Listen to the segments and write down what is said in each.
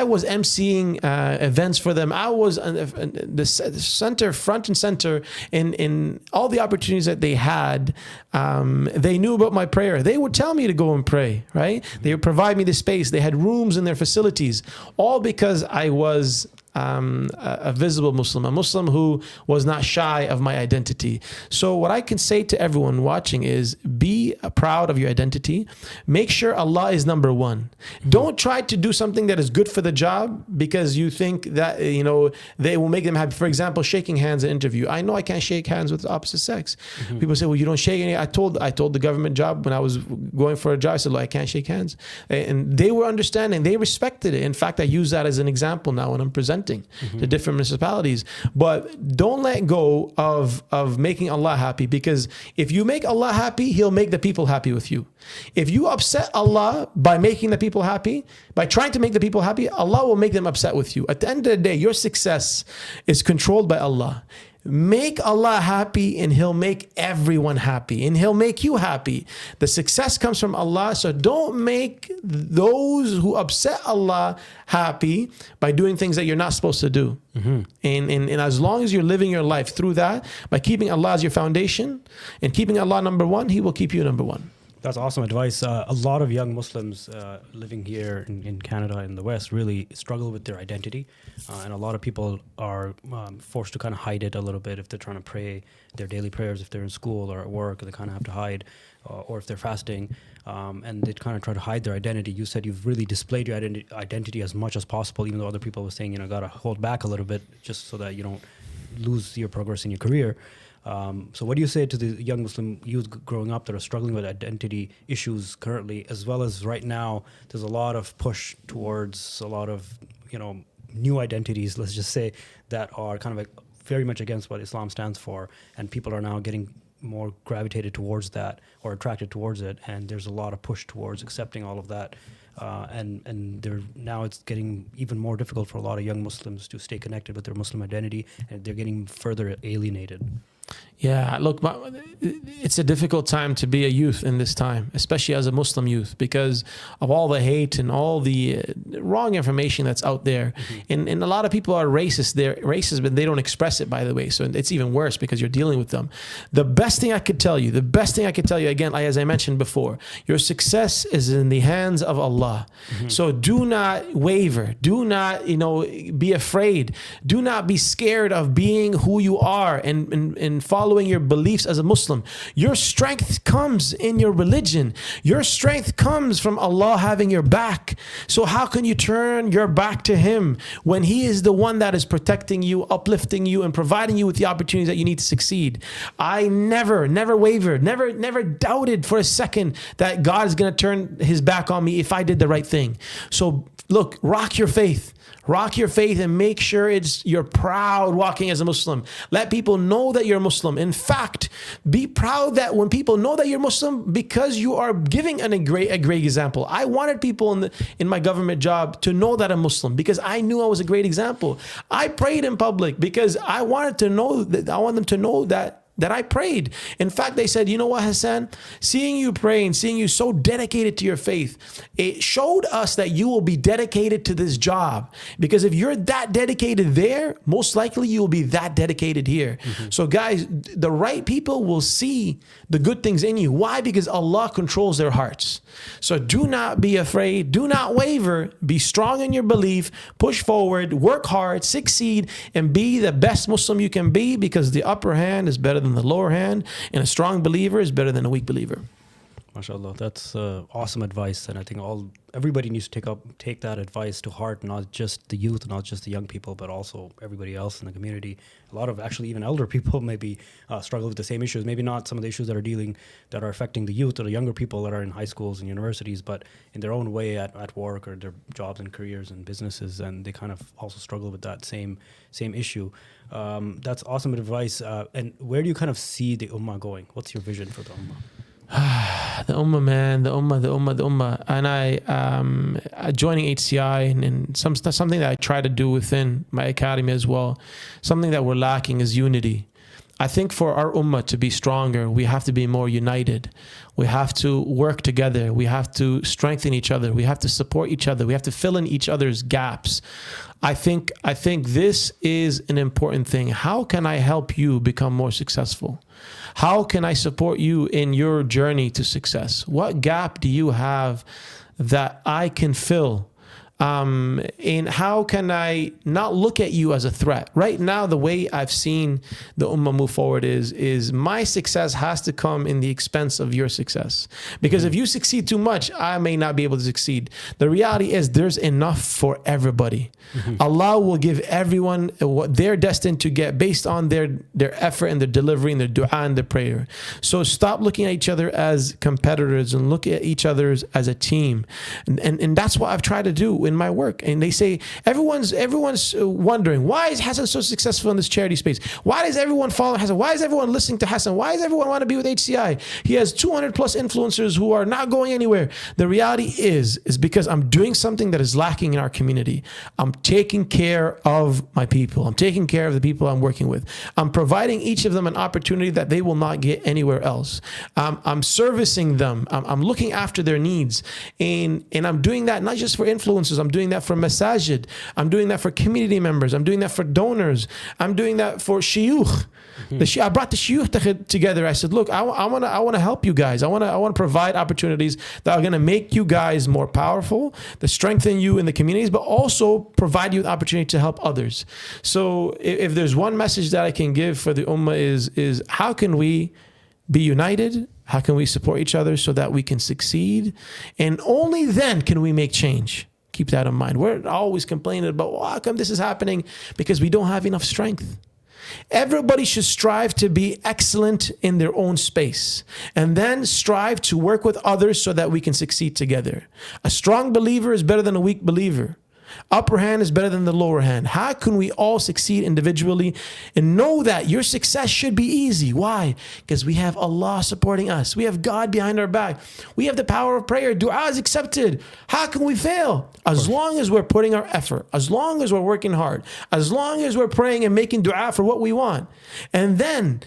was emceeing events for them. I was the center, front and center in all the opportunities that they had. They knew about my prayer. They would tell me to go and pray, right? They would provide me the space. They had rooms in their facilities, all because I was a visible Muslim, a Muslim who was not shy of my identity. So what I can say to everyone watching is be proud of your identity. Make sure Allah is number one. Don't try to do something that is good for the job because you think that, you know, they will make them happy. For example, shaking hands in an interview. I know I can't shake hands with the opposite sex. People say, well, you don't shake any. I told the government job when I was going for a job, I said, look, I can't shake hands. And they were understanding. They respected it. In fact, I use that as an example now when I'm presenting to different municipalities. But don't let go of making Allah happy, because if you make Allah happy, He'll make the people happy with you. If you upset Allah by making the people happy, by trying to make the people happy, Allah will make them upset with you. At the end of the day, your success is controlled by Allah. Make Allah happy and He'll make everyone happy, and He'll make you happy. The success comes from Allah, so don't make those who upset Allah happy by doing things that you're not supposed to do. And as long as you're living your life through that, by keeping Allah as your foundation and keeping Allah number one, He will keep you number one. That's awesome advice. A lot of young Muslims living here in Canada, in the West, really struggle with their identity. And a lot of people are forced to kind of hide it a little bit if they're trying to pray their daily prayers. If they're in school or at work, they kind of have to hide. Or if they're fasting, and they kind of try to hide their identity. You said you've really displayed your identity as much as possible, even though other people were saying, got to hold back a little bit just so that you don't lose your progress in your career. So what do you say to the young Muslim youth growing up that are struggling with identity issues currently, as well as right now, there's a lot of push towards a lot of, new identities, let's just say, that are kind of like very much against what Islam stands for. And people are now getting more gravitated towards that or attracted towards it. And there's a lot of push towards accepting all of that. And now it's getting even more difficult for a lot of young Muslims to stay connected with their Muslim identity, and they're getting further alienated. Yeah, look, it's a difficult time to be a youth in this time, especially as a Muslim youth, because of all the hate and all the wrong information that's out there. And a lot of people are racist. They're racist, but they don't express it, by the way. So it's even worse because you're dealing with them. The best thing I could tell you, again, as I mentioned before, your success is in the hands of Allah. So do not waver. Do not, be afraid. Do not be scared of being who you are and following your beliefs as a Muslim. Your strength comes in your religion. Your strength comes from Allah having your back. So how can you turn your back to Him when He is the one that is protecting you, uplifting you, and providing you with the opportunities that you need to succeed? I never wavered, never doubted for a second that God is going to turn His back on me if I did the right thing. So look, rock your faith and make sure you're proud walking as a Muslim. Let people know that you're Muslim. In fact, be proud that when people know that you're Muslim, because you are giving a great example. I wanted people in my government job to know that I'm Muslim because I knew I was a great example. I prayed in public because I want them to know that I prayed. In fact, they said, you know what, Hassan, seeing you pray and seeing you so dedicated to your faith, it showed us that you will be dedicated to this job. Because if you're that dedicated there, most likely you will be that dedicated here. So guys, the right people will see the good things in you. Why? Because Allah controls their hearts. So do not be afraid. Do not waver. Be strong in your belief. Push forward. Work hard. Succeed. And be the best Muslim you can be, because the upper hand is better than the lower hand, and a strong believer is better than a weak believer. MashaAllah, that's awesome advice, and I think everybody needs to take that advice to heart, not just the youth, not just the young people, but also everybody else in the community. A lot of actually even elder people maybe struggle with the same issues, maybe not some of the issues that are affecting the youth or the younger people that are in high schools and universities, but in their own way at work or their jobs and careers and businesses, and they kind of also struggle with that same issue. That's awesome advice. And where do you kind of see the Ummah going? What's your vision for the Ummah? The Ummah, man, the Ummah. And I joining HCI and something that I try to do within my academy as well. Something that we're lacking is unity. I think for our ummah to be stronger, we have to be more united. We have to work together. We have to strengthen each other. We have to support each other. We have to fill in each other's gaps. I think this is an important thing. How can I help you become more successful? How can I support you in your journey to success? What gap do you have that I can fill? And how can I not look at you as a threat? Right now, the way I've seen the ummah move forward is my success has to come in the expense of your success. Because if you succeed too much, I may not be able to succeed. The reality is there's enough for everybody. Allah will give everyone what they're destined to get based on their effort and their delivery and their dua and their prayer. So stop looking at each other as competitors and look at each other as a team. And that's what I've tried to do in my work. And they say everyone's wondering, why is Hassan so successful in this charity space? Why does everyone follow Hassan? Why is everyone listening to Hassan? Why does everyone want to be with HCI? He has 200 plus influencers who are not going anywhere. The reality is because I'm doing something that is lacking in our community. I'm taking care of my people. I'm taking care of the people I'm working with. I'm providing each of them an opportunity that they will not get anywhere else. I'm servicing them. I'm looking after their needs. And I'm doing that not just for influencers. I'm doing that for masajid. I'm doing that for community members. I'm doing that for donors. I'm doing that for shiyukh. I brought the shiyukh together. I said, look, I want to help you guys. I want to provide opportunities that are going to make you guys more powerful, to strengthen you in the communities, but also provide you the opportunity to help others. So if there's one message that I can give for the ummah is how can we be united? How can we support each other so that we can succeed? And only then can we make change. Keep that in mind. We're always complaining about, well, how come this is happening? Because we don't have enough strength. Everybody should strive to be excellent in their own space and then strive to work with others so that we can succeed together. A strong believer is better than a weak believer. Upper hand is better than the lower hand. How can we all succeed individually and know that your success should be easy? Why? Because we have Allah supporting us. We have God behind our back. We have the power of prayer. Dua is accepted. How can we fail? As long as we're putting our effort, as long as we're working hard, as long as we're praying and making dua for what we want. And then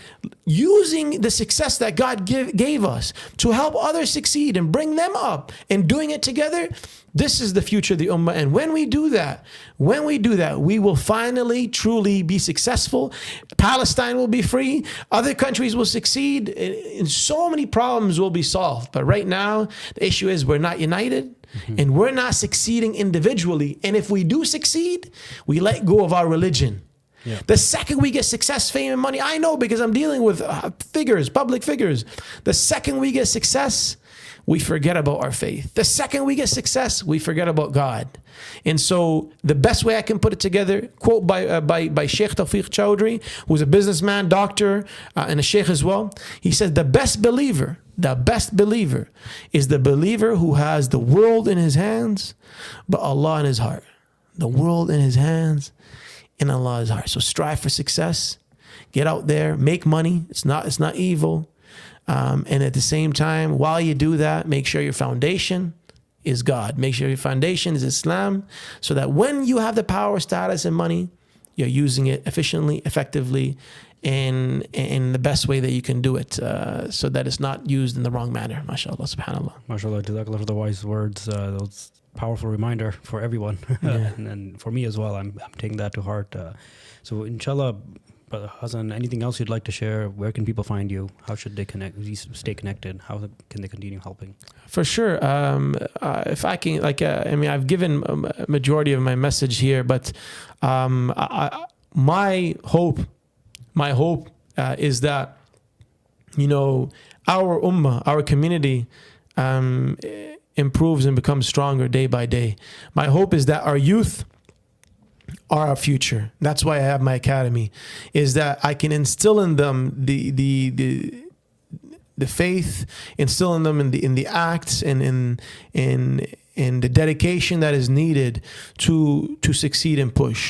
using the success that God gave us to help others succeed and bring them up and doing it together. This is the future of the ummah. And when we do that, we will finally, truly be successful. Palestine will be free. Other countries will succeed. And so many problems will be solved. But right now, the issue is we're not united and we're not succeeding individually. And if we do succeed, we let go of our religion. Yeah. The second we get success, fame, and money, I know because I'm dealing with figures, public figures. The second we get success, we forget about our faith. The second we get success, we forget about God. And so the best way I can put it together, quote by Sheikh Tawfiq Chowdhury, who's a businessman, doctor, and a sheikh as well. He says the best believer is the believer who has the world in his hands, but Allah in his heart. The world in his hands and Allah in his heart. So strive for success. Get out there, make money. It's not evil. And at the same time, while you do that, make sure your foundation is God. Make sure your foundation is Islam, so that when you have the power, status, and money, you're using it efficiently, effectively, and in the best way that you can do it, so that it's not used in the wrong manner. MashaAllah, subhanAllah. MashaAllah, jazakallah for the wise words. Those powerful reminder for everyone, Yeah. and for me as well. I'm taking that to heart. So inshallah. Brother Hassan, anything else you'd like to share? Where can people find you? How should they stay connected? How can they continue helping? For sure. If I can, I've given a majority of my message here, but my hope is that, our ummah, our community, improves and becomes stronger day by day. My hope is that our youth are our future. That's why I have my academy, is that I can instill in them the faith, instill in them in the acts and in the dedication that is needed to succeed and push.